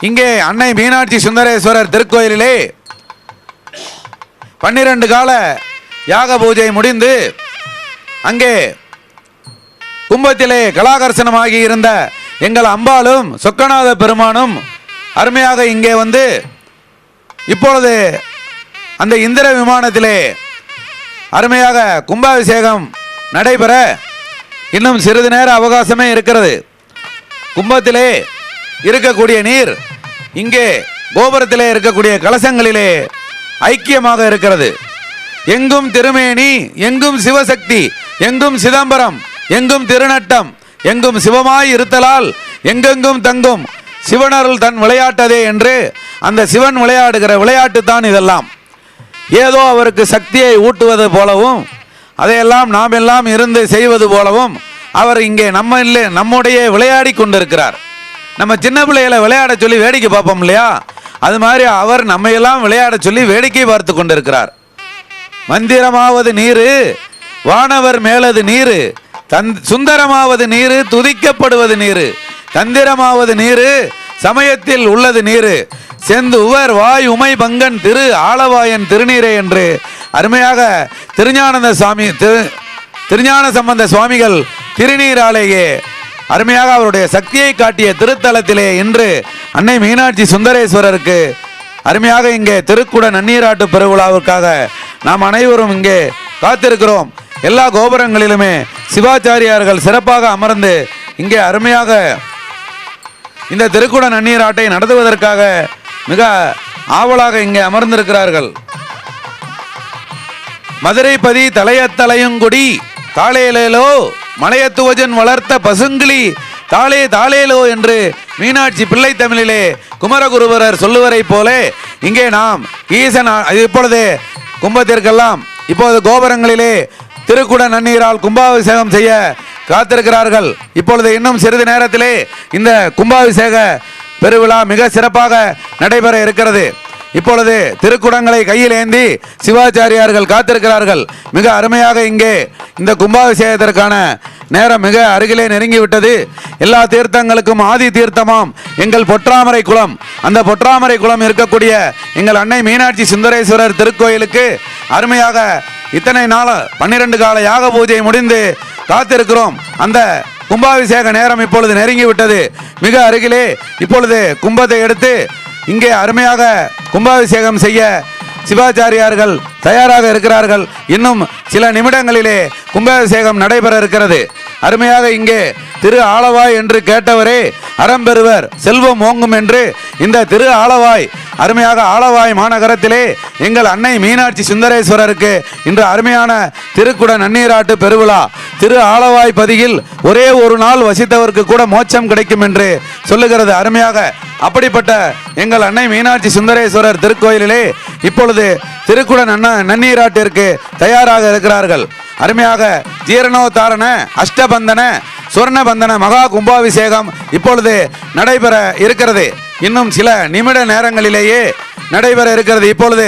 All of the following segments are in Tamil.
இங்கே அன்னை மீனாட்சி சுந்தரேஸ்வரர் திருக்கோயிலிலே 12 கால யாக பூஜை முடிந்து அங்கே கும்பத்திலே கலாகர்ஷணமாகி இருந்த எங்கள் அம்பாளும் சொக்கநாத பெருமானும் அருமையாக இங்கே வந்து இப்பொழுது அந்த இந்திர விமானத்திலே அருமையாக கும்பாபிஷேகம் நடைபெற இன்னும் சிறிது நேர அவகாசமே இருக்கிறது. கும்பத்திலே இருக்கக்கூடிய நீர் இங்கே கோபுரத்திலே இருக்கக்கூடிய கலசங்களிலே ஐக்கியமாக இருக்கிறது. எங்கும் திருமேனி, எங்கும் சிவசக்தி, எங்கும் சிதம்பரம், எங்கும் திருநட்டம், எங்கும் சிவமாய் இருத்தலால் எங்கெங்கும் தங்கும் சிவனருள் தன் விளையாட்டதே என்று அந்த சிவன் விளையாடுகிற விளையாட்டு தான் இதெல்லாம். ஏதோ அவருக்கு சக்தியை ஊட்டுவது போலவும் அதையெல்லாம் நாம் எல்லாம் இருந்து செய்வது போலவும் அவர் இங்கே நம்முடைய விளையாடி கொண்டிருக்கிறார். நம்ம சின்ன பிள்ளைகளை விளையாட சொல்லி வேடிக்கை பார்ப்போம் இல்லையா, அது மாதிரி அவர் நம்மையெல்லாம் விளையாட சொல்லி வேடிக்கை பார்த்து கொண்டிருக்கிறார். மந்திரமாவது நீரு, வானவர் மேலது நீரு, சுந்தரமாவது நீரு, துதிக்கப்படுவது நீரு, தந்திரமாவது நீரு, சமயத்தில் உள்ளது நீரு, செந்து உவர் வாய் உமை பங்கன் திரு ஆளவாயன் திருநீரே என்று அருமையாக திருஞான சம்பந்த சுவாமிகள் திருநீராலேயே அருமையாக அவருடைய சக்தியை காட்டிய திருத்தலத்திலே இன்று அன்னை மீனாட்சி சுந்தரேஸ்வரருக்கு அருமையாக இங்கே திருக்குட நன்னீராட்டு பெருவிழாவுக்காக நாம் அனைவரும் இங்கே காத்திருக்கிறோம். எல்லா கோபுரங்களிலுமே சிவாச்சாரியார்கள் சிறப்பாக அமர்ந்து இங்கே அருமையாக இந்த திருக்குட நன்னீராட்டை நடத்துவதற்காக மிக ஆவலாக இங்கே அமர்ந்திருக்கிறார்கள். மதுரைப்பதி தலையத்தலையுங்குடி தாளேலேலோ மலையத்துவஜன் வளர்த்த பசுங்கிளி தாளே தாளேலோ என்று மீனாட்சி பிள்ளை தமிழிலே குமரகுருவரர் சொல்லுவரை போல இங்கே நாம் ஈசன் இப்பொழுது கும்பத்திற்கெல்லாம் இப்போது கோபுரங்களிலே திருக்குட நன்னீரால் கும்பாபிஷேகம் செய்ய காத்திருக்கிறார்கள். இப்பொழுது இன்னும் சிறிது நேரத்திலே இந்த கும்பாபிஷேக பெருவிழா மிக சிறப்பாக நடைபெற இருக்கிறது. இப்பொழுது திருக்குடங்களை கையில் ஏந்தி சிவாச்சாரியார்கள் காத்திருக்கிறார்கள். மிக அருமையாக இங்கே இந்த கும்பாபிஷேகத்திற்கான நேரம் மிக அருகிலே நெருங்கிவிட்டது. எல்லா தீர்த்தங்களுக்கும் ஆதி தீர்த்தமாம் எங்கள் பொற்றாமரை குளம், அந்த பொற்றாமரை குளம் இருக்கக்கூடிய எங்கள் அன்னை மீனாட்சி சுந்தரேஸ்வரர் திருக்கோயிலுக்கு அருமையாக இத்தனை நாள் 12 கால யாக பூஜை முடிந்து காத்திருக்கிறோம். அந்த கும்பாபிஷேக நேரம் இப்பொழுது நெருங்கிவிட்டது. மிக அருகிலே இப்பொழுது கும்பத்தை எடுத்து இங்கே அருமையாக கும்பாபிஷேகம் செய்ய சிவாச்சாரியார்கள் தயாராக இருக்கிறார்கள். இன்னும் சில நிமிடங்களிலே கும்பாபிஷேகம் நடைபெற இருக்கிறது. அருமையாக இங்கே திரு ஆளவாய் என்று கேட்டவரே அறம்பெறுவர் செல்வம் ஓங்கும் என்று இந்த திரு ஆளவாய் அருமையாக ஆளவாய் மாநகரத்திலே எங்கள் அன்னை மீனாட்சி சுந்தரேஸ்வரருக்கு இன்று அருமையான திருக்குட நன்னீராட்டு பெருவிழா. திரு ஆளவாய் பதியில் ஒரே ஒரு நாள் வசித்தவருக்கு கூட மோட்சம் கிடைக்கும் என்று சொல்லுகிறது. அருமையாக அப்படிப்பட்ட எங்கள் அன்னை மீனாட்சி சுந்தரேஸ்வரர் திருக்கோயிலிலே இப்பொழுது திருக்குட நன்னீராட்டிற்கு தயாராக இருக்கிறார்கள். அருமையாக ஜீரணோத்தாரண அஷ்டபந்தன சுவர்ணபந்தன மகா கும்பாபிஷேகம் இப்பொழுது நடைபெற இருக்கிறது. இன்னும் சில நிமிட நேரங்களிலேயே நடைபெற இருக்கிறது. இப்பொழுது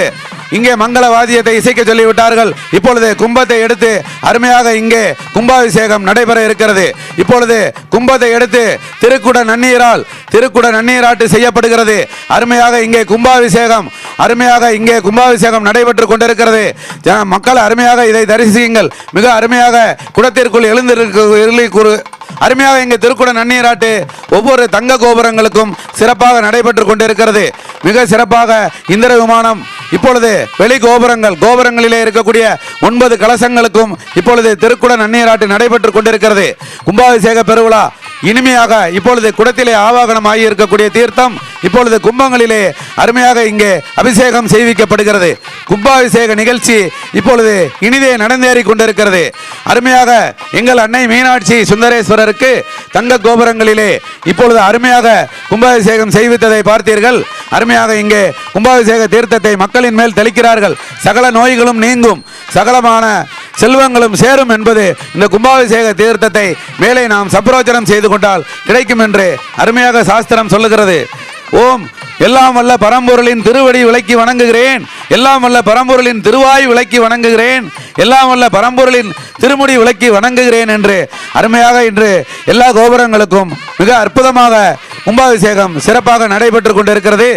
இங்கே மங்கள வாத்தியத்தை இசைக்க சொல்லிவிட்டார்கள். இப்பொழுது கும்பத்தை எடுத்து அருமையாக இங்கே கும்பாபிஷேகம் நடைபெற இருக்கிறது. இப்பொழுது கும்பத்தை எடுத்து திருக்குட நன்னீராட்டு செய்யப்படுகிறது. அருமையாக இங்கே கும்பாபிஷேகம் நடைபெற்று கொண்டிருக்கிறது. மக்கள் அருமையாக இதை தரிசியுங்கள். மிக அருமையாக குடத்திற்குள் எழுந்திருக்க அருமையாக இங்கே திருக்குட நன்னீராட்டு ஒவ்வொரு தங்க கோபுரங்களுக்கும் சிறப்பாக நடைபெற்று கொண்டிருக்கிறது. மிக சிறப்பாக இந்திர விமானம் இப்பொழுது வெளி கோபுரங்களிலே இருக்கக்கூடிய 9 கலசங்களுக்கும் இப்பொழுது திருக்குட நன்னீராட்டு நடைபெற்று கொண்டிருக்கிறது. கும்பாபிஷேக பெருவிழா இனிமையாக இப்பொழுது குடத்திலே ஆவாகனம் ஆகி இருக்கக்கூடிய தீர்த்தம் இப்பொழுது கும்பங்களிலே அருமையாக இங்கே அபிஷேகம் செய்விக்கப்படுகிறது. கும்பாபிஷேக நிகழ்ச்சி இப்பொழுது இனிதே நடந்தேறி கொண்டிருக்கிறது. அருமையாக எங்கள் அன்னை மீனாட்சி சுந்தரேஸ்வரருக்கு தங்க கோபுரங்களிலே இப்பொழுது அருமையாக கும்பாபிஷேகம் செய்வித்ததை பார்த்தீர்கள். அருமையாக இங்கே கும்பாபிஷேக தீர்த்தத்தை மக்களின் மேல் தெளிக்கிறார்கள். சகல நோய்களும் நீங்கும், சகலமான செல்வங்களும் சேரும் என்பது இந்த கும்பாபிஷேக தீர்த்தத்தை மேலே நாம் சப்ரோச்சனம் செய்து கொண்டால் கிடைக்கும் என்று அருமையாக சாஸ்திரம் சொல்லுகிறது. ஓம் எல்லாம் வல்ல பரம்பொருளின் திருவடி விளக்கி வணங்குகிறேன், எல்லாம் வல்ல பரம்பொருளின் திருவாய் விளக்கி வணங்குகிறேன், எல்லாம் வல்ல பரம்பொருளின் திருமுடி விளக்கி வணங்குகிறேன் என்று அருமையாக இன்று எல்லா கோபுரங்களுக்கும் மிக அற்புதமாக கும்பாபிஷேகம் சிறப்பாக நடைபெற்று கொண்டிருக்கிறது.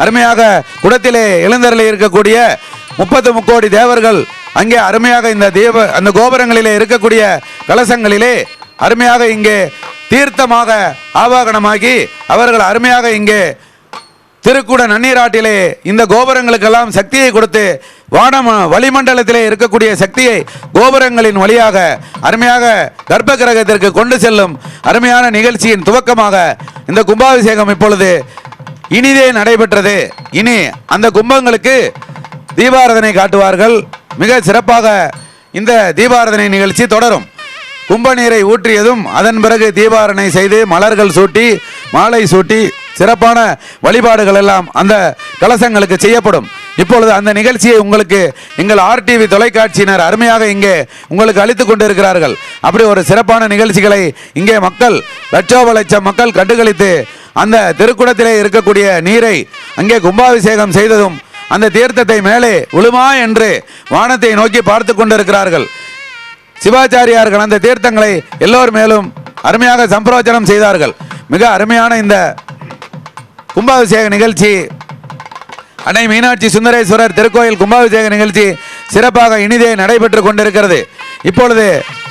அருமையாக குடத்திலே எழுந்தருளி இருக்கக்கூடிய 30 முக்கோடி தேவர்கள் அங்கே அருமையாக இந்த அந்த கோபுரங்களிலே இருக்கக்கூடிய கலசங்களிலே அருமையாக இங்கே தீர்த்தமாக ஆவாகனமாகி அவர்கள் அருமையாக இங்கே திருக்குட நன்னீராட்டிலே இந்த கோபுரங்களுக்கெல்லாம் சக்தியை கொடுத்து வளிமண்டலத்திலே இருக்கக்கூடிய சக்தியை கோபுரங்களின் வழியாக அருமையாக கர்ப்ப கிரகத்திற்கு கொண்டு செல்லும் அருமையான நிகழ்ச்சியின் துவக்கமாக இந்த கும்பாபிஷேகம் இப்பொழுது இனிதே நடைபெற்றது. இனி அந்த கும்பங்களுக்கு தீபாராதனை காட்டுவார்கள். மிக சிறப்பாக இந்த தீபாராதனை நிகழ்ச்சி தொடரும். கும்ப நீரை ஊற்றியதும் அதன் பிறகு தீபாராதனை செய்து மலர்கள் சூட்டி மாலை சூட்டி சிறப்பான வழிபாடுகள் எல்லாம் அந்த கலசங்களுக்கு செய்யப்படும். இப்பொழுது அந்த நிகழ்ச்சியை உங்களுக்கு எங்கள் RTV தொலைக்காட்சியினர் அருமையாக இங்கே உங்களுக்கு அளித்துக் கொண்டிருக்கிறார்கள். அப்படி ஒரு சிறப்பான நிகழ்ச்சிகளை இங்கே மக்கள் லட்சோப லட்சம் மக்கள் கண்டுகளித்து அந்த திருக்குடத்திலே இருக்கக்கூடிய நீரை அங்கே கும்பாபிஷேகம் செய்ததும் அந்த தீர்த்தத்தை மேலே விழுமா என்று வானத்தை நோக்கி பார்த்து கொண்டிருக்கிறார்கள். சிவாச்சாரியார்கள் அந்த தீர்த்தங்களை எல்லோர் மேலும் அருமையாக சம்பிரோச்சனம் செய்தார்கள். மிக அருமையான இந்த கும்பாபிஷேக நிகழ்ச்சி அன்னை மீனாட்சி சுந்தரேஸ்வரர் திருக்கோயில் கும்பாபிஷேக நிகழ்ச்சி சிறப்பாக இனிதே நடைபெற்று கொண்டிருக்கிறது. இப்பொழுது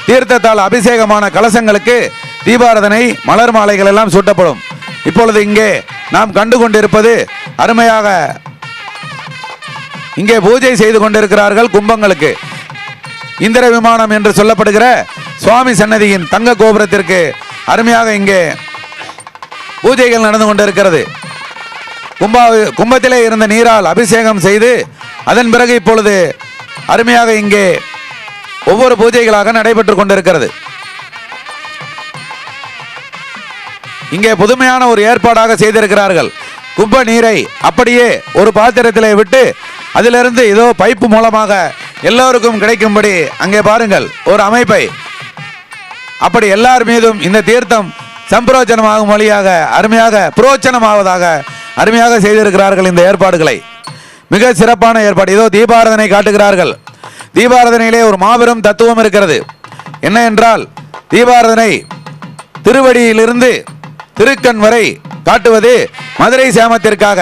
தீர்த்தத்தால் அபிஷேகமான கலசங்களுக்கு தீபாராதனை மலர் மாலைகள் எல்லாம் சூட்டப்படும். இப்பொழுது இங்கே நாம் கண்டு கொண்டிருப்பது அருமையாக இங்கே பூஜை செய்து கொண்டிருக்கிறார்கள். கும்பங்களுக்கு இந்திர விமானம் என்று சொல்லப்படுகிற சுவாமி சன்னதியின் தங்க கோபுரத்திற்கு அருமையாக இங்கே பூஜைகள் நடந்து கொண்டிருக்கிறது. கும்பத்திலே இருந்த நீரால் அபிஷேகம் செய்து அதன் பிறகு இப்பொழுது அருமையாக இங்கே ஒவ்வொரு பூஜைகளாக நடைபெற்று கொண்டிருக்கிறது. இங்கே புதுமையான ஒரு ஏற்பாடாக செய்திருக்கிறார்கள். கும்ப நீரை அப்படியே ஒரு பாத்திரத்திலே விட்டு அதிலிருந்து ஏதோ பைப்பு மூலமாக எல்லோருக்கும் கிடைக்கும்படி அங்கே பாருங்கள் ஒரு அமைப்பை அப்படி எல்லார் மீதும் இந்த தீர்த்தம் சம்பிரோச்சனமாகும் வழியாக அருமையாக புரோச்சனமாவதாக அருமையாக செய்திருக்கிறார்கள். இந்த ஏற்பாடுகளை மிக சிறப்பான ஏற்பாடு. ஏதோ தீபாராதனை காட்டுகிறார்கள். தீபாராதனையிலே ஒரு மாபெரும் தத்துவம் இருக்கிறது. என்ன என்றால் தீபாராதனை திருவடியிலிருந்து திருக்கண் வரை காட்டுவது மதுரை சேமத்திற்காக,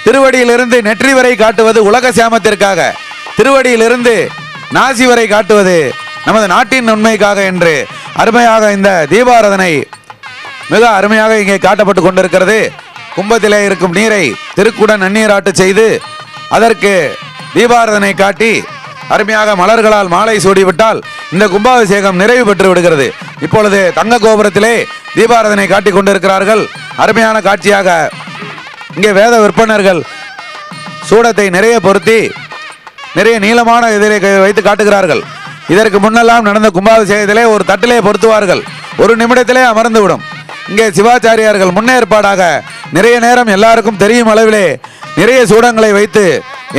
திருவடியிலிருந்து நெற்றி வரை காட்டுவது உலக சேமத்திற்காக, திருவடியிலிருந்து நாசி வரை காட்டுவது நமது நாட்டின் நன்மைக்காக என்று அருமையாக இந்த தீபாராதனை மிக அருமையாக இங்கே காட்டப்பட்டு கொண்டிருக்கிறது. கும்பத்திலே இருக்கும் நீரை திருக்குடன் நன்னீராட்டு செய்து அதற்கு தீபாராதனை காட்டி அருமையாக மலர்களால் மாலை சூடிவிட்டால் இந்த கும்பாபிஷேகம் நிறைவு பெற்று விடுகிறது. இப்பொழுது தங்க கோபுரத்திலே தீபாராதனை காட்டி கொண்டிருக்கிறார்கள். அருமையான காட்சியாக இங்கே வேத விற்பனர்கள் சூடத்தை நிறைய பொருத்தி நிறைய நீளமான இதிலே வைத்து காட்டுகிறார்கள். இதற்கு முன்னெல்லாம் நடந்த கும்பாபிஷேகத்திலே ஒரு தட்டிலே பொருத்துவார்கள், ஒரு நிமிடத்திலே அமர்ந்துவிடும். இங்கே சிவாச்சாரியார்கள் முன்னேற்பாடாக நிறைய நேரம் எல்லாருக்கும் தெரியும் அளவிலே நிறைய சூடங்களை வைத்து,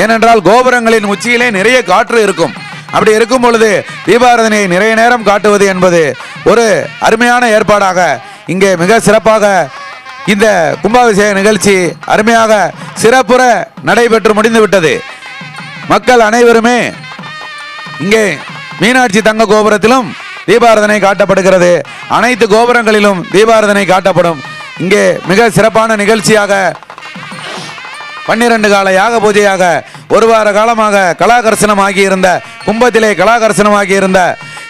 ஏனென்றால் கோபுரங்களின் உச்சியிலே நிறைய காற்று இருக்கும். அப்படி இருக்கும் பொழுது தீபாராதனையை நிறைய நேரம் காட்டுவது என்பது ஒரு அருமையான ஏற்பாடாக இங்கே மிக சிறப்பாக இந்த கும்பாபிஷேக நிகழ்ச்சி அருமையாக சிறப்புற நடைபெற்று முடிந்துவிட்டது. மக்கள் அனைவருமே இங்கே மீனாட்சி தங்க கோபுரத்திலும் தீபாராதனை காட்டப்படுகிறது. அனைத்து கோபுரங்களிலும் தீபாராதனை காட்டப்படும். இங்கே மிக சிறப்பான நிகழ்ச்சியாக 12 கால யாக பூஜையாக ஒரு வார காலமாக கலாகர்சனமாகி இருந்த கும்பத்திலே கலாகர்சனமாகி இருந்த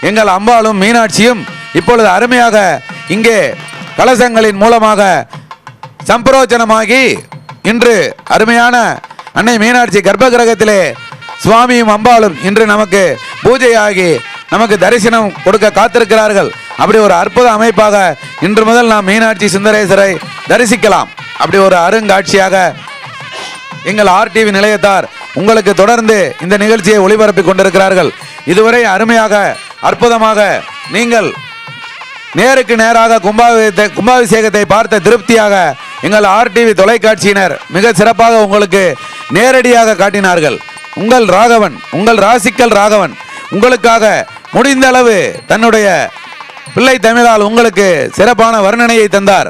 எங்கள் அம்பாளும் மீனாட்சியும் இப்பொழுது அருமையாக இங்கே கலசங்களின் மூலமாக சம்பிரோச்சனமாகி இன்று அருமையான அன்னை மீனாட்சி கர்ப்ப கிரகத்திலே சுவாமியும் அம்பாளும் இன்று நமக்கு பூஜையாகி நமக்கு தரிசனம் கொடுக்க காத்திருக்கிறார்கள். அப்படி ஒரு அற்புத அமைப்பாக இன்று முதல் நாம் மீனாட்சி சுந்தரேஸ்வரை தரிசிக்கலாம். அப்படி ஒரு அருங்காட்சியாக எங்கள் RTV நிலையத்தார் உங்களுக்கு தொடர்ந்து இந்த நிகழ்ச்சியை ஒளிபரப்பிக் கொண்டிருக்கிறார்கள். இதுவரை அருமையாக அற்புதமாக நீங்கள் நேருக்கு நேராக கும்பாபிஷேகத்தை பார்த்த திருப்தியாக எங்கள் RTV தொலைக்காட்சியினர் மிக சிறப்பாக உங்களுக்கு நேரடியாக காட்டினார்கள். உங்கள் ராகவன், உங்கள் ராசிக்கல் ராகவன் உங்களுக்காக முடிந்த அளவு தன்னுடைய பிள்ளை தமிழால் உங்களுக்கு சிறப்பான வர்ணனையை தந்தார்.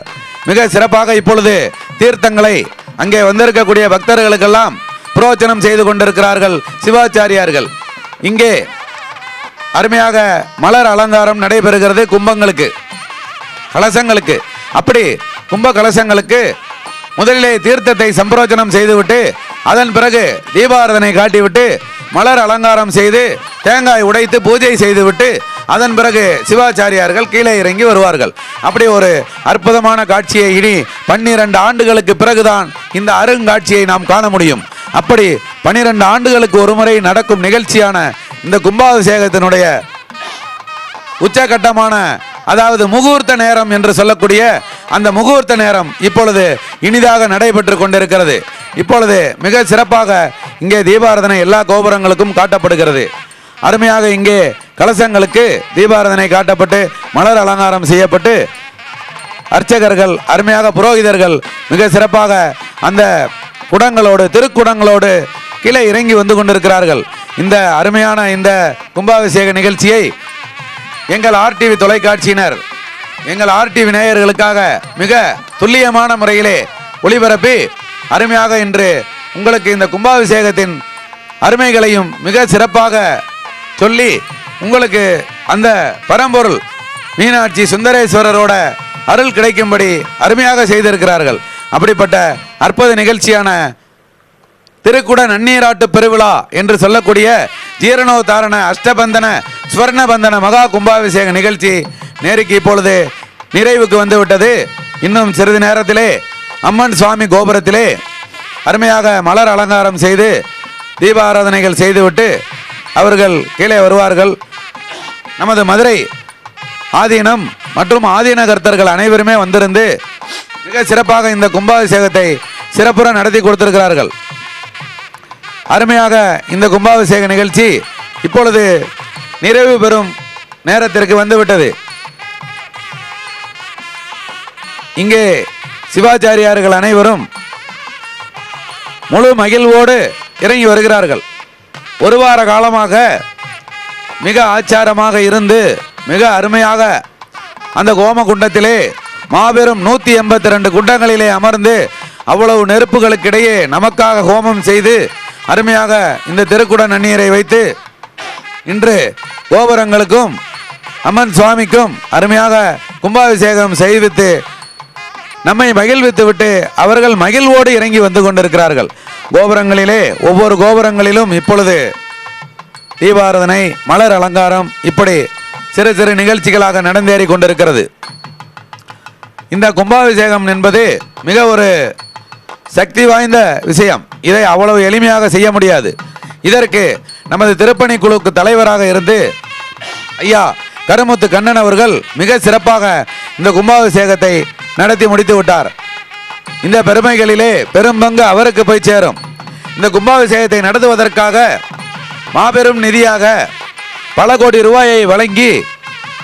மிக சிறப்பாக இப்பொழுது தீர்த்தங்களை அங்கே வந்திருக்கக்கூடிய பக்தர்களுக்கெல்லாம் புரோச்சனம் செய்து கொண்டிருக்கிறார்கள் சிவாச்சாரியார்கள். இங்கே அருமையாக மலர் அலங்காரம் நடைபெறுகிறது கும்பங்களுக்கு, கலசங்களுக்கு. அப்படி கும்ப கலசங்களுக்கு முதலிலே தீர்த்தத்தை சம்பிரோஜனம் செய்துவிட்டு அதன் பிறகு தீபாராதனை காட்டிவிட்டு மலர் அலங்காரம் செய்து தேங்காய் உடைத்து பூஜை செய்துவிட்டு அதன் பிறகு சிவாச்சாரியார்கள் கீழே இறங்கி வருவார்கள். அப்படி ஒரு அற்புதமான காட்சியை இனி 12 ஆண்டுகளுக்கு பிறகுதான் இந்த அருங்காட்சியை நாம் காண முடியும். அப்படி 12 ஆண்டுகளுக்கு ஒரு முறை நடக்கும் நிகழ்ச்சியான இந்த கும்பாபிஷேகத்தினுடைய உச்சகட்டமான அதாவது முகூர்த்த நேரம் என்று சொல்லக்கூடிய அந்த முகூர்த்த நேரம் இப்பொழுது இனிதாக நடைபெற்று கொண்டிருக்கிறது. இப்பொழுது மிக சிறப்பாக இங்கே தீபாராதனை எல்லா கோபுரங்களுக்கும் காட்டப்படுகிறது. அருமையாக இங்கே கலசங்களுக்கு தீபாராதனை காட்டப்பட்டு மலர் அலங்காரம் செய்யப்பட்டு அர்ச்சகர்கள் அருமையாக புரோகிதர்கள் மிக சிறப்பாக அந்த குடங்களோடு திருக்குடங்களோடு கீழே இறங்கி வந்து கொண்டிருக்கிறார்கள். இந்த அருமையான இந்த கும்பாபிஷேக நிகழ்ச்சியை எங்கள் RTV தொலைக்காட்சியினர் எங்கள் RTV நேயர்களுக்காக மிக துல்லியமான முறையிலே ஒளிபரப்பி அருமையாக இன்று உங்களுக்கு இந்த கும்பாபிஷேகத்தின் அருமைகளையும் மிக சிறப்பாக சொல்லி உங்களுக்கு அந்த பரம்பொருள் மீனாட்சி சுந்தரேஸ்வரரோட அருள் கிடைக்கும்படி அருமையாக செய்திருக்கிறார்கள். அப்படிப்பட்ட அற்புத நிகழ்ச்சியான திருக்குட நன்னீராட்டு பெருவிழா என்று சொல்லக்கூடிய ஜீரணோத்தாரண அஷ்டபந்தன ஸ்வர்ணபந்தன மகா கும்பாபிஷேக நிகழ்ச்சி நேருக்கு இப்பொழுது நிறைவுக்கு வந்துவிட்டது. இன்னும் சிறிது நேரத்திலே அம்மன் சுவாமி கோபுரத்திலே அருமையாக மலர் அலங்காரம் செய்து தீபாராதனைகள் செய்துவிட்டு அவர்கள் கீழே வருவார்கள். நமது மதுரை ஆதீனம் மற்றும் ஆதீன கர்த்தர்கள் அனைவருமே வந்திருந்து மிக சிறப்பாக இந்த கும்பாபிஷேகத்தை சிறப்புற நடத்தி கொடுத்திருக்கிறார்கள். அருமையாக இந்த கும்பாபிஷேக நிகழ்ச்சி இப்பொழுது நிறைவு பெறும் நேரத்திற்கு வந்துவிட்டது. இங்கே சிவாச்சாரியார்கள் அனைவரும் முழு மகிழ்வோடு இறங்கி வருகிறார்கள். ஒரு வார காலமாக மிக ஆச்சாரமாக இருந்து மிக அருமையாக அந்த கோம குண்டத்திலே மாபெரும் 182 குண்டங்களிலே அமர்ந்து அவ்வளவு நெருப்புகளுக்கிடையே நமக்காக ஹோமம் செய்து அருமையாக இந்த திருக்குட நன்னீரை வைத்து இன்று கோபுரங்களுக்கும் அம்மன் சுவாமிக்கும் அருமையாக கும்பாபிஷேகம் செய்வித்து நம்மை மகிழ்வித்து விட்டு அவர்கள் மகிழ்வோடு இறங்கி வந்து கொண்டிருக்கிறார்கள். கோபுரங்களிலே ஒவ்வொரு கோபுரங்களிலும் இப்பொழுது தீபாராதனை மலர் அலங்காரம் இப்படி சிறு சிறு நிகழ்ச்சிகளாக நடந்தேறி கொண்டிருக்கிறது. இந்த கும்பாபிஷேகம் என்பது மிக ஒரு சக்தி வாய்ந்த விஷயம். இதை அவ்வளவு எளிமையாக செய்ய முடியாது. இதற்கு நமது திருப்பணி குழுக்கு தலைவராக இருந்து ஐயா கருமுத்து கண்ணன் அவர்கள் மிக சிறப்பாக இந்த கும்பாபிஷேகத்தை நடத்தி முடித்து விட்டார். இந்த பெருமைகளிலே பெரும் பங்கு அவருக்கு போய் சேரும். இந்த கும்பாபிஷேகத்தை நடத்துவதற்காக மாபெரும் நிதியாக பல கோடி ரூபாயை வழங்கி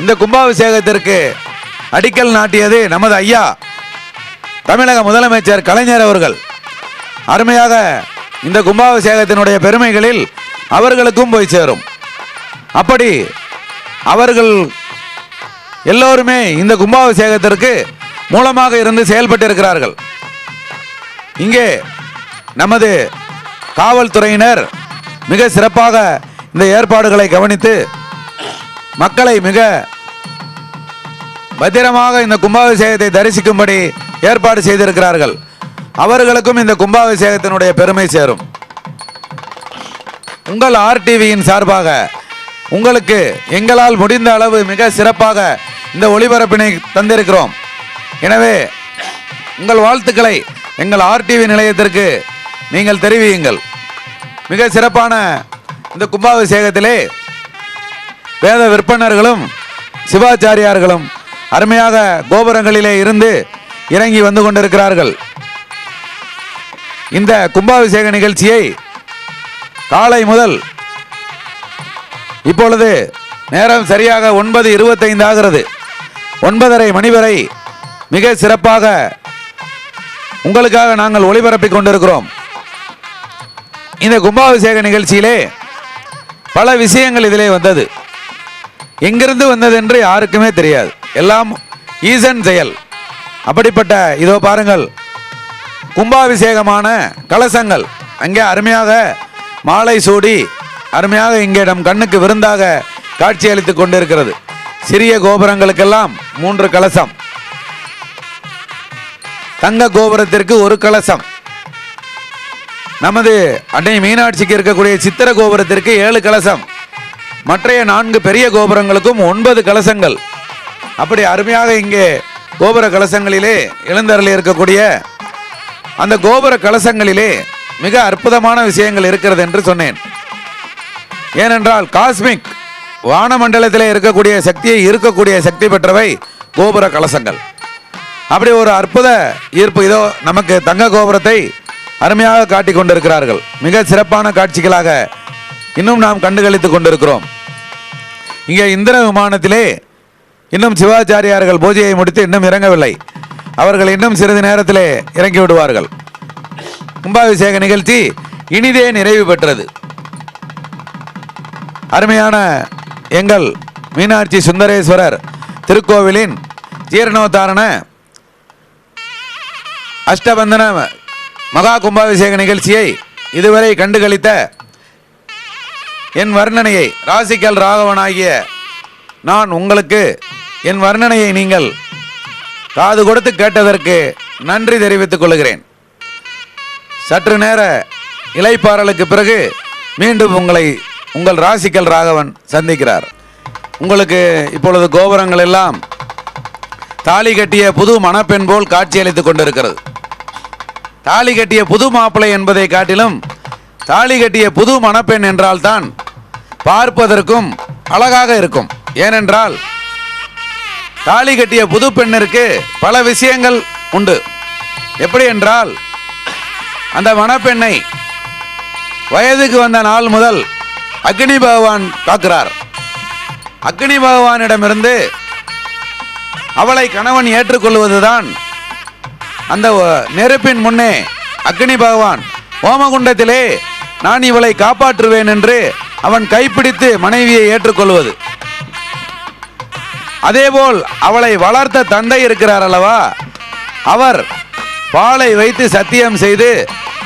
இந்த கும்பாபிஷேகத்திற்கு அடிக்கல் நாட்டியது நமது ஐயா தமிழக முதலமைச்சர் கலைஞர் அவர்கள். அருமையாக இந்த கும்பாபிஷேகத்தினுடைய பெருமைகளில் அவர்களுக்கும் போய் சேரும். அப்படி அவர்கள் எல்லோருமே இந்த கும்பாபிஷேகத்திற்கு மூலமாக இருந்து செயல்பட்டு இருக்கிறார்கள். இங்கே நமது காவல்துறையினர் மிக சிறப்பாக இந்த ஏற்பாடுகளை கவனித்து மக்களை மிக பத்திரமாக இந்த கும்பாபிஷேகத்தை தரிசிக்கும்படி ஏற்பாடு செய்திருக்கிறார்கள். அவர்களுக்கும் இந்த கும்பாபிஷேகத்தினுடைய பெருமை சேரும். உங்கள் RTV-யின் சார்பாக உங்களுக்கு எங்களால் முடிந்த அளவு மிக சிறப்பாக இந்த ஒளிபரப்பினை தந்திருக்கிறோம். எனவே உங்கள் வாழ்த்துக்களை எங்கள் RTV நிலையத்திற்கு நீங்கள் தெரிவியுங்கள். மிக சிறப்பான இந்த கும்பாபிஷேகத்திலே வேத விற்பனர்களும் சிவாச்சாரியார்களும் அருமையாக கோபுரங்களிலே இருந்து இறங்கி வந்து கொண்டிருக்கிறார்கள். இந்த கும்பாபிஷேக நிகழ்ச்சியை காலை முதல் இப்பொழுது நேரம் சரியாக 9:25 ஆகிறது. 9:30 மணி வரை மிக சிறப்பாக உங்களுக்காக நாங்கள் ஒளிபரப்பிக் கொண்டிருக்கிறோம். இந்த கும்பாபிஷேக நிகழ்ச்சியிலே பல விஷயங்கள் இதிலே வந்தது. எங்கிருந்து வந்தது என்று யாருக்குமே தெரியாது. எல்லாம் ஈசன் செயல். அப்படிப்பட்ட இதோ பாருங்கள், கும்பாபிஷேகமான கலசங்கள் அங்கே அருமையாக மாலை சூடி அருமையாக இங்கே நம் கண்ணுக்கு விருந்தாக காட்சி அளித்துக் கொண்டிருக்கிறது. சிறிய கோபுரங்களுக்கெல்லாம் 3 கலசம், தங்க கோபுரத்திற்கு ஒரு கலசம். நமது அன்னை மீனாட்சிக்கு இருக்கக்கூடிய சித்திர கோபுரத்திற்கு 7 கலசம். மற்றைய 4 பெரிய கோபுரங்களுக்கும் 9 கலசங்கள். அப்படி அருமையாக இங்கே கோபுர கலசங்களிலே எழுந்தருளி இருக்கக்கூடிய அந்த கோபுர கலசங்களிலே மிக அற்புதமான விஷயங்கள் இருக்கிறது என்று சொன்னேன். ஏனென்றால் காஸ்மிக் வானமண்டலத்திலே இருக்கக்கூடிய சக்தி பெற்றவை கோபுர கலசங்கள். அப்படி ஒரு அற்புத ஈர்ப்பு. இதோ நமக்கு தங்க கோபுரத்தை அருமையாக காட்டிக் கொண்டிருக்கிறார்கள். மிக சிறப்பான காட்சிகளாக இன்னும் நாம் கண்டுகளித்துக் கொண்டிருக்கிறோம். இங்கே இந்திர விமானத்திலே இன்னும் சிவாச்சாரியார்கள் பூஜையை முடித்து இன்னும் இறங்கவில்லை. அவர்கள் இன்னும் சிறிது நேரத்திலே இறங்கி விடுவார்கள். கும்பாபிஷேக நிகழ்ச்சி இனிதே நிறைவு பெற்றது. அருமையான எங்கள் மீனாட்சி சுந்தரேஸ்வரர் திருக்கோவிலின் ஜீரணோத்தாரண அஷ்டபந்தன மகா கும்பாபிஷேக நிகழ்ச்சியை இதுவரை கண்டுகளித்த என் வர்ணனையை ராசிக்கல் ராகவனாகிய நான் உங்களுக்கு என் வர்ணனையை நீங்கள் காது கொடுத்து கேட்டதற்கு நன்றி தெரிவித்துக் கொள்கிறேன். சற்று நேர இளைப்பாறலுக்கு பிறகு மீண்டும் உங்கள் ராசிக்கல் ராகவன் சந்திக்கிறார். உங்களுக்கு இப்பொழுது கோபுரங்கள் எல்லாம் தாலி கட்டிய புது மணப்பெண் போல் காட்சியளித்துக் கொண்டிருக்கிறது. தாலி கட்டிய புது மாப்பிள்ளை என்பதை காட்டிலும் தாலி கட்டிய புது மணப்பெண் என்றால்தான் பார்ப்பதற்கும் அழகாக இருக்கும். ஏனென்றால் தாலி கட்டிய புது பெண்ணிற்கு பல விஷயங்கள் உண்டு. எப்படி என்றால் அந்த மணப்பெண்ணை வயதுக்கு வந்த நாள் முதல் அக்னி பகவான் காக்கிறார். அக்னி பகவானிடமிருந்து அவளை கணவன் ஏற்றுக்கொள்வதுதான். அந்த நெருப்பின் முன்னே அக்னி பகவான் ஹோமகுண்டத்திலே நான் இவளை காப்பாற்றுவேன் என்று அவன் கைப்பிடித்து மனைவியை ஏற்றுக்கொள்வது. அதேபோல் அவளை வளர்த்த தந்தை இருக்கிறார் அல்லவா, அவர் பாலை வைத்து சத்தியம் செய்து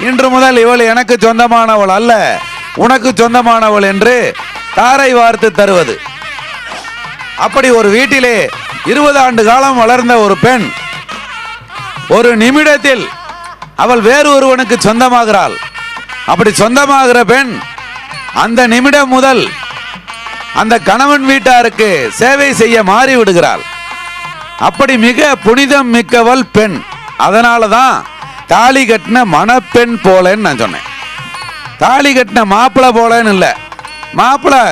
இன்று முதல் இவள் எனக்கு சொந்தமானவள் அல்ல, உனக்கு சொந்தமானவள் என்று தாரை வார்த்து தருவது. அப்படி ஒரு வீட்டிலே 20 ஆண்டு காலம் வளர்ந்த ஒரு பெண் ஒரு நிமிடத்தில் அவள் வேறு ஒருவனுக்கு சொந்தமாகிறாள். அப்படி சொந்தமாகிற பெண் அந்த நிமிடம் முதல் அந்த கணவன் வீட்டாருக்கு சேவை செய்ய மாறி விடுகிறாள். அப்படி மிக புனிதம் மிக்கவள் பெண். அதனால தான் தாலி கட்டின மணப்பெண் போலன்னு நான் சொன்னேன். தாலி கட்டின மாப்பிள்ளை போலன்னு இல்லை. மாப்பிள்ளை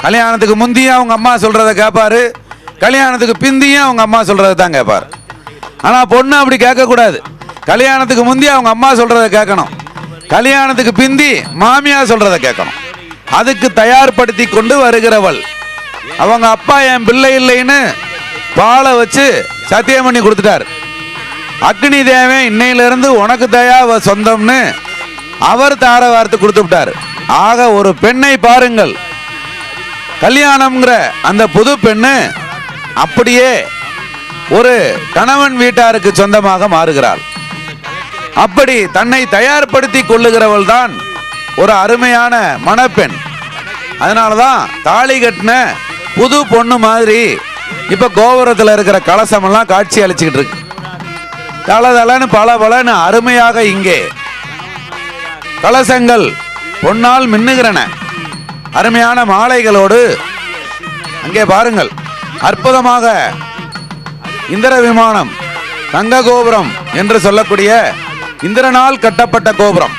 கல்யாணத்துக்கு முந்தியும் அவங்க அம்மா சொல்றதை கேட்பாரு, கல்யாணத்துக்கு பிந்தியும் அவங்க அம்மா சொல்றதை தான் கேட்பாரு. ஆனால் பொண்ணு அப்படி கேட்கக்கூடாது. கல்யாணத்துக்கு முந்தி அவங்க அம்மா சொல்றதை கேட்கணும், கல்யாணத்துக்கு பிந்தி மாமியா சொல்றதை கேட்கணும். அதுக்கு தயார்படுத்தி கொண்டு வருகிறவள். அவங்க அப்பா என் பிள்ளை இல்லைன்னு பாலை வச்சு சத்தியம் பண்ணி கொடுத்துட்டார். அக்னி தேவன் இன்னையிலிருந்து உனக்கு தயா சொந்தம்னு அவர் தார வார்த்தை கொடுத்து விட்டார். ஆக ஒரு பெண்ணை பாருங்கள், கல்யாணம்ங்கிற அந்த புது பெண்ணு அப்படியே ஒரு கணவன் வீட்டாருக்கு சொந்தமாக மாறுகிறாள். அப்படி தன்னை தயார்படுத்தி கொள்ளுகிறவள் தான் ஒரு அருமையான மணப்பெண். அதனாலதான் தாலி கட்டின புது பொண்ணு மாதிரி இப்ப கோபுரத்தில் இருக்கிற கலசம் எல்லாம் காட்சி அளிச்சுக்கிட்டு இருக்கு. தளதளன்னு பலன்னு அருமையாக இங்கே கலசங்கள் பொன்னால் மின்னுகிறன. அருமையான மாலைகளோடு அங்கே பாருங்கள், அற்புதமாக இந்திர விமானம் தங்க கோபுரம் என்று சொல்லக்கூடிய இந்திரனால் கட்டப்பட்ட கோபுரம்.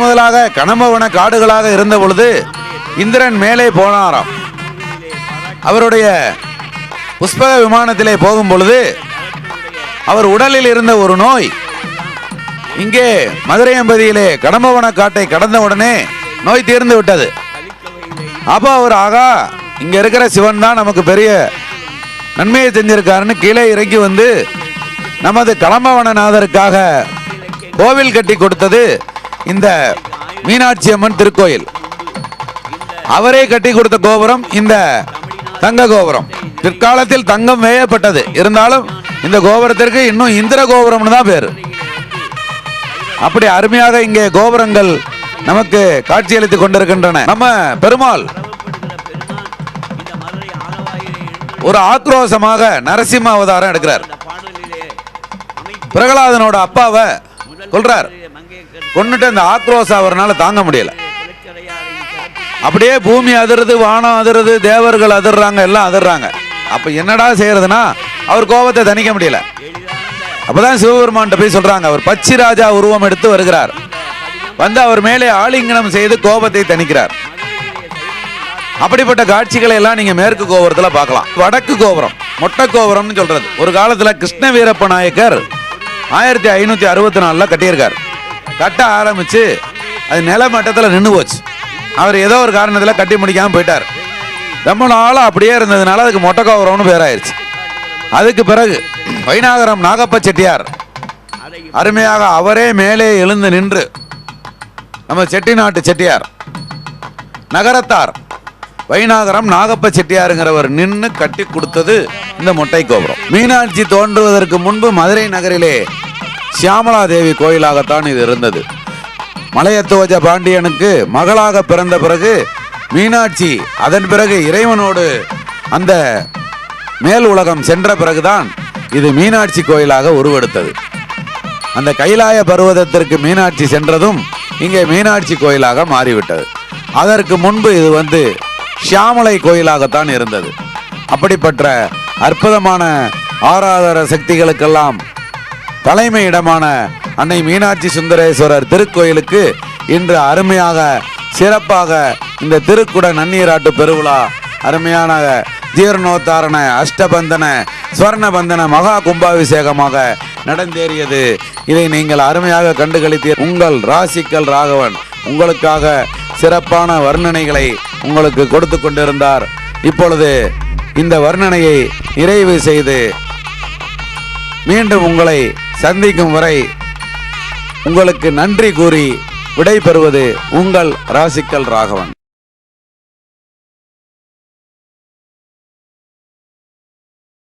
முதலாக கணம்பவன காடுகளாக இருந்த பொழுது இந்திரன் மேலே போனாராம். அவருடைய புஷ்பக விமானத்திலே போகும் பொழுது அவர் உடலில் இருந்த ஒரு நோய் இங்கே மதுரையம்பதியிலே கடம்பவன காட்டை கடந்த உடனே நோய் தீர்ந்து விட்டது. அப்போ அவர் ஆகா இங்க இருக்கிற சிவன் தான் நமக்கு பெரிய நன்மையை செஞ்சிருக்காருன்னு கீழே இறங்கி வந்து நமது கடம்பவனநாதருக்காக கோவில் கட்டி கொடுத்தது இந்த மீனாட்சி அம்மன் திருக்கோயில். அவரே கட்டி கொடுத்த கோபுரம் இந்த தங்க கோபுரம். பிற்காலத்தில் தங்கம் வேயப்பட்டது. இருந்தாலும் இந்த கோபுரத்திற்கு இன்னும் இந்திர கோபுரம்னு தான் பேரு. அப்படி அருமையாக இங்கே கோபுரங்கள் நமக்கு காட்சியளித்துக் கொண்டிருக்கின்றன. நம்ம பெருமாள் ஒரு ஆக்ரோஷமாக நரசிம்ம அவதாரம் எடுக்கிறார். பிரகலாதனோட அப்பாவை கொல்றார். கொன்னுட்டு அந்த ஆக்ரோஷம் அவர்னால தாங்க முடியல. அப்படியே பூமி அதிருது, வானம் அதிருது, தேவர்கள் அதிர்றாங்க, எல்லாம் அதிர்றாங்க. அப்ப என்னடா செய்யறதுன்னா அவர் கோபத்தை தணிக்க முடியல. அப்பதான் சிவபெருமான் போய் சொல்றாங்க, அவர் பச்சி ராஜா உருவம் எடுத்து வருகிறார். வந்து அவர் மேலே ஆலிங்கனம் செய்து கோபத்தை தணிக்கிறார். அப்படிப்பட்ட காட்சிகளை எல்லாம் நீங்க மேற்கு கோபுரத்துல பார்க்கலாம். வடக்கு கோபுரம் மொட்டை கோபுரம்னு சொல்றது. ஒரு காலத்துல கிருஷ்ண வீரப்ப நாயக்கர் 1564 கட்டியிருக்கார். கட்ட ஆரம்பிச்சு அது நில மட்டத்தில் நின்று போச்சு. அவர் ஏதோ ஒரு காரணத்தில் கட்டி முடிக்காம போயிட்டார். ரொம்ப நாளாக அப்படியே இருந்ததுனால அதுக்கு மொட்டை கோபுரம்னு பேராயிருச்சு. அதுக்கு பிறகு வைநாகரம் நாகப்ப செட்டியார் அருமையாக அவரே மேலே எழுந்து நின்று, நம்ம செட்டிநாட்டு செட்டியார் நகரத்தார் வைநாகரம் நாகப்ப செட்டியாருங்கிறவர் நின்று கட்டி கொடுத்தது இந்த மொட்டை கோபுரம். மீனாட்சி தோன்றுவதற்கு முன்பு மதுரை நகரிலே சியாமலா தேவி கோயிலாகத்தான் இது இருந்தது. மலையத்துவஜ பாண்டியனுக்கு மகளாக பிறந்த பிறகு மீனாட்சி அதன் பிறகு இறைவனோடு அந்த மேல் உலகம் சென்ற பிறகுதான் இது மீனாட்சி கோயிலாக உருவெடுத்தது. அந்த கைலாய பர்வதத்திற்கு மீனாட்சி சென்றதும் இங்கே மீனாட்சி கோயிலாக மாறிவிட்டது. அதற்கு முன்பு இது ஷியாமலை கோயிலாகத்தான் இருந்தது. அப்படிப்பட்ட அற்புதமான ஆராதர சக்திகளுக்கெல்லாம் தலைமை இடமான அன்னை மீனாட்சி சுந்தரேஸ்வரர் திருக்கோயிலுக்கு இன்று அருமையாக சிறப்பாக இந்த திருக்குட நன்னீராட்டு பெருவிழா அருமையான ஜீர்ணோத்தாரண அஷ்டபந்தன ஸ்வர்ணபந்தன மகா கும்பாபிஷேகமாக நடந்தேறியது. இதை நீங்கள் அருமையாக கண்டுகளித்தீர். உங்கள் ராசிக்கல் ராகவன் உங்களுக்காக சிறப்பான வர்ணனைகளை உங்களுக்கு கொடுத்து கொண்டிருந்தார். இப்பொழுது இந்த வர்ணனையை நிறைவு செய்து மீண்டும் உங்களை சந்திக்கும் வரை உங்களுக்கு நன்றி கூறி விடை பெறுவது உங்கள் ராசிக்கல் ராகவன்.